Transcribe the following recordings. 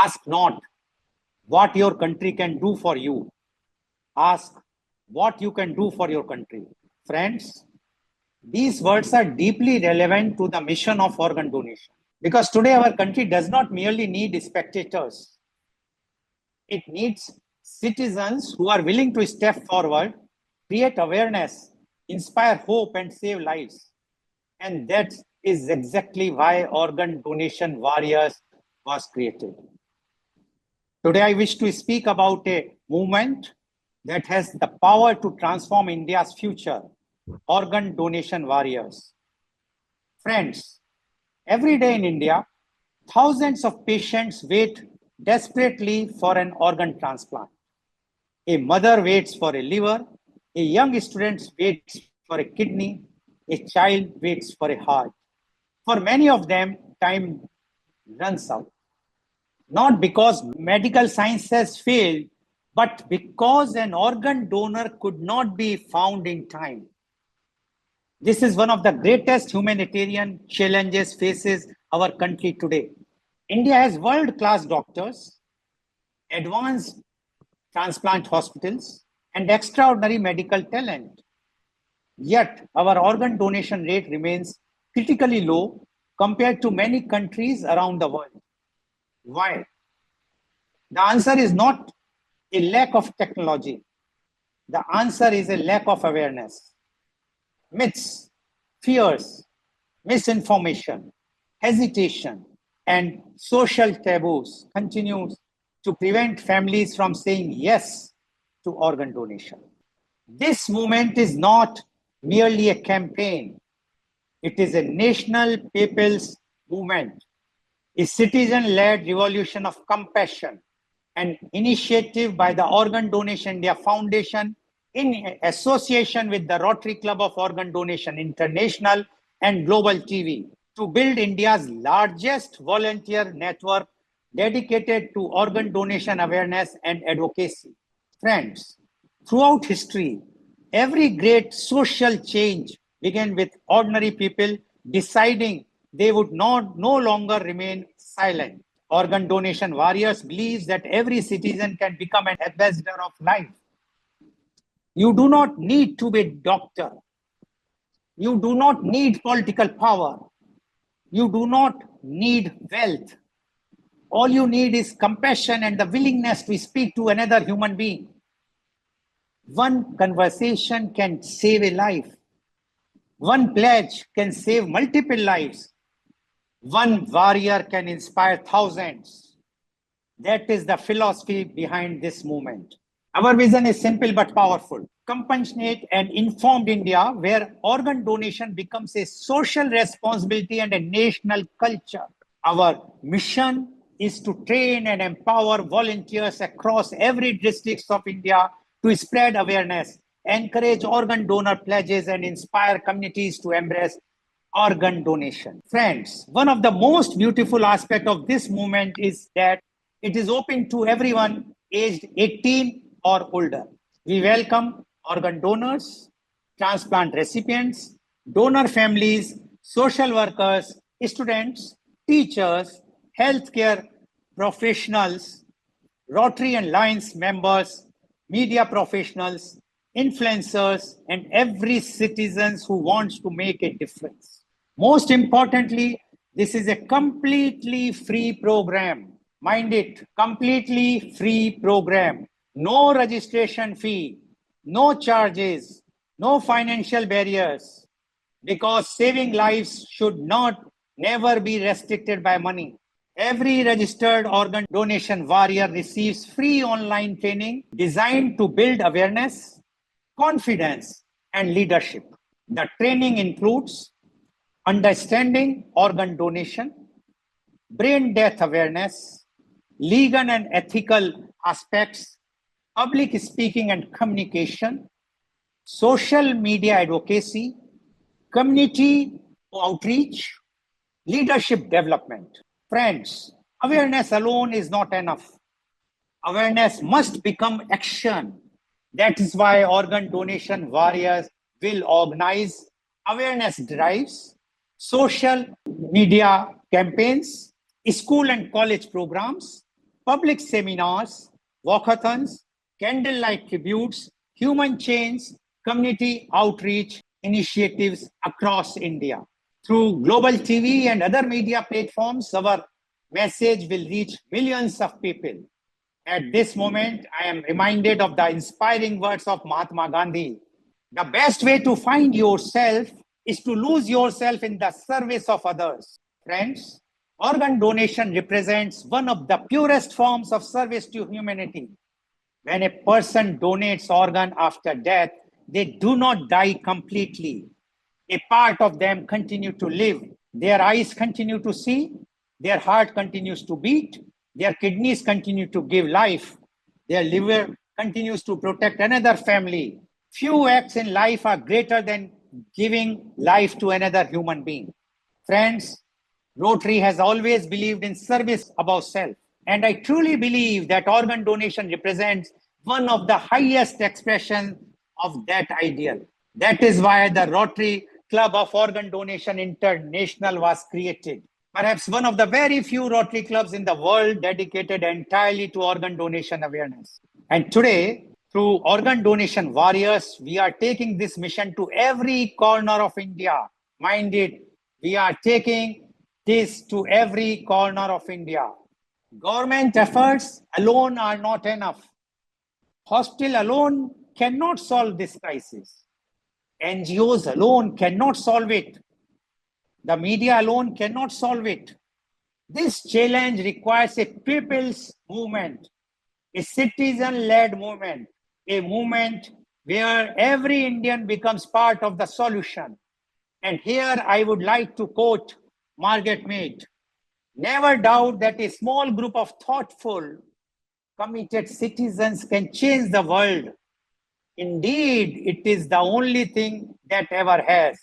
Ask not what your country can do for you. Ask what you can do for your country. Friends, these words are deeply relevant to the mission of organ donation because today our country does not merely need spectators. It needs citizens who are willing to step forward, create awareness, inspire hope, and save lives. And that is exactly why Organ Donation Warriors was created. Today, I wish to speak about a movement that has the power to transform India's future, Organ Donation Warriors. Friends, every day in India, thousands of patients wait desperately for an organ transplant. A mother waits for a liver, a young student waits for a kidney, a child waits for a heart. For many of them, time runs out. Not because medical science has failed, but because an organ donor could not be found in time. This is one of the greatest humanitarian challenges faces our country today. India has world-class doctors, advanced transplant hospitals, and extraordinary medical talent. Yet, our organ donation rate remains critically low compared to many countries around the world. Why? The answer is not a lack of technology. The answer is a lack of awareness. Myths, fears, misinformation, hesitation, and social taboos continue to prevent families from saying yes to organ donation. This movement is not merely a campaign. It is a national people's movement, a citizen-led revolution of compassion, an initiative by the Organ Donation India Foundation in association with the Rotary Club of Organ Donation International and Global TV to build India's largest volunteer network dedicated to organ donation awareness and advocacy. Friends, throughout history, every great social change began with ordinary people deciding they would no longer remain silent. Organ Donation Warriors believes that every citizen can become an ambassador of life. You do not need to be a doctor. You do not need political power. You do not need wealth. All you need is compassion and the willingness to speak to another human being. One conversation can save a life. One pledge can save multiple lives. One warrior can inspire thousands. That is the philosophy behind this movement. Our vision is simple but powerful. Compassionate and informed India, where organ donation becomes a social responsibility and a national culture. Our mission is to train and empower volunteers across every district of India to spread awareness, encourage organ donor pledges, and inspire communities to embrace organ donation. Friends, one of the most beautiful aspects of this movement is that it is open to everyone aged 18 or older. We welcome organ donors, transplant recipients, donor families, social workers, students, teachers, healthcare professionals, Rotary and Lions members, media professionals, influencers, and every citizen who wants to make a difference. Most importantly, this is a completely free program. Mind it, completely free program. No registration fee, no charges, no financial barriers, because saving lives should never be restricted by money. Every registered organ donation warrior receives free online training designed to build awareness, confidence, and leadership. The training includes understanding organ donation, brain death awareness, legal and ethical aspects, public speaking and communication, social media advocacy, community outreach, leadership development. Friends, awareness alone is not enough. Awareness must become action. That is why organ donation warriors will organize awareness drives, social media campaigns, school and college programs, public seminars, walkathons, candlelight tributes, human chains, community outreach initiatives across India. Through global TV and other media platforms, our message will reach millions of people. At this moment, I am reminded of the inspiring words of Mahatma Gandhi. The best way to find yourself is to lose yourself in the service of others. Friends, organ donation represents one of the purest forms of service to humanity. When a person donates organ after death, they do not die completely. A part of them continue to live. Their eyes continue to see, their heart continues to beat, their kidneys continue to give life, their liver continues to protect another family. Few acts in life are greater than giving life to another human being. Friends, Rotary has always believed in service above self. And I truly believe that organ donation represents one of the highest expressions of that ideal. That is why the Rotary Club of Organ Donation International was created. Perhaps one of the very few Rotary clubs in the world dedicated entirely to organ donation awareness. And today, through Organ Donation Warriors, we are taking this mission to every corner of India. Mind it, we are taking this to every corner of India. Government efforts alone are not enough. Hospital alone cannot solve this crisis. NGOs alone cannot solve it. The media alone cannot solve it. This challenge requires a people's movement, a citizen-led movement, a movement where every Indian becomes part of the solution. And here I would like to quote Margaret Mead. Never doubt that a small group of thoughtful, committed citizens can change the world. Indeed, it is the only thing that ever has.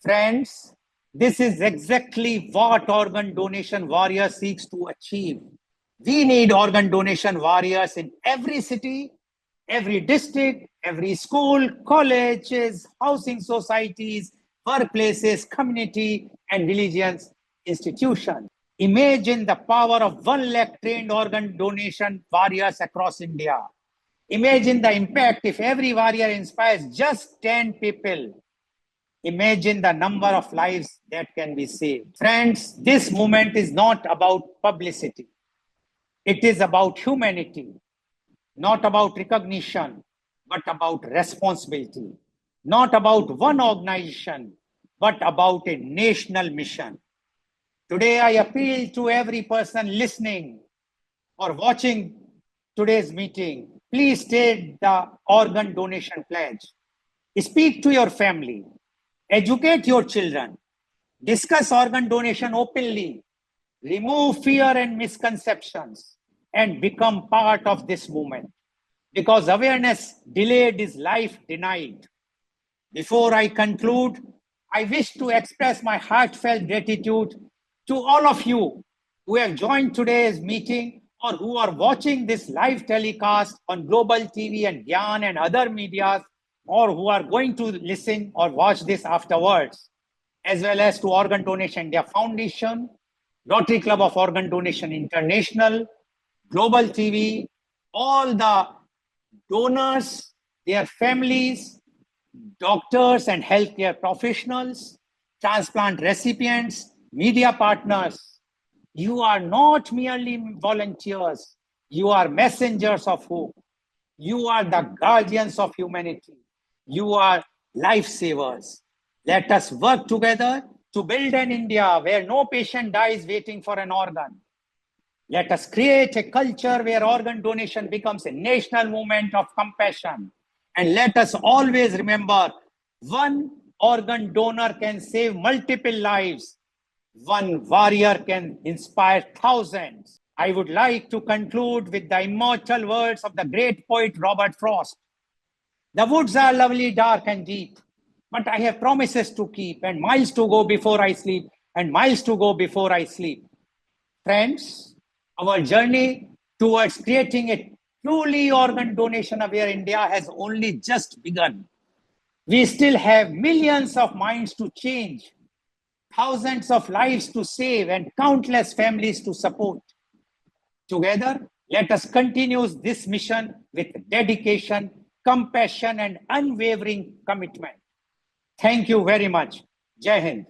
Friends, this is exactly what Organ Donation Warrior seeks to achieve. We need organ donation warriors in every city, every district, every school, colleges, housing societies, workplaces, community, and religious institutions. Imagine the power of 1 lakh trained organ donation warriors across India. Imagine the impact if every warrior inspires just 10 people. Imagine the number of lives that can be saved. Friends, this movement is not about publicity. It is about humanity, not about recognition, but about responsibility. Not about one organization, but about a national mission. Today, I appeal to every person listening or watching today's meeting. Please take the organ donation pledge. Speak to your family. Educate your children. Discuss organ donation openly. Remove fear and misconceptions and become part of this movement. Because awareness delayed is life denied. Before I conclude, I wish to express my heartfelt gratitude to all of you who have joined today's meeting or who are watching this live telecast on Global TV and Gyan and other medias, or who are going to listen or watch this afterwards, as well as to Organ Donation India Foundation, Rotary Club of Organ Donation International, Global TV, all the donors, their families, doctors and healthcare professionals, transplant recipients, media partners. You are not merely volunteers. You are messengers of hope. You are the guardians of humanity. You are lifesavers. Let us work together to build an India where no patient dies waiting for an organ. Let us create a culture where organ donation becomes a national movement of compassion. And let us always remember, one organ donor can save multiple lives. One warrior can inspire thousands. I would like to conclude with the immortal words of the great poet Robert Frost. The woods are lovely, dark and deep, but I have promises to keep and miles to go before I sleep and miles to go before I sleep. Friends, our journey towards creating a truly organ donation aware India has only just begun. We still have millions of minds to change, thousands of lives to save, and countless families to support. Together, Let us continue this mission with dedication, compassion, and unwavering commitment. Thank you very much. Jai Hind.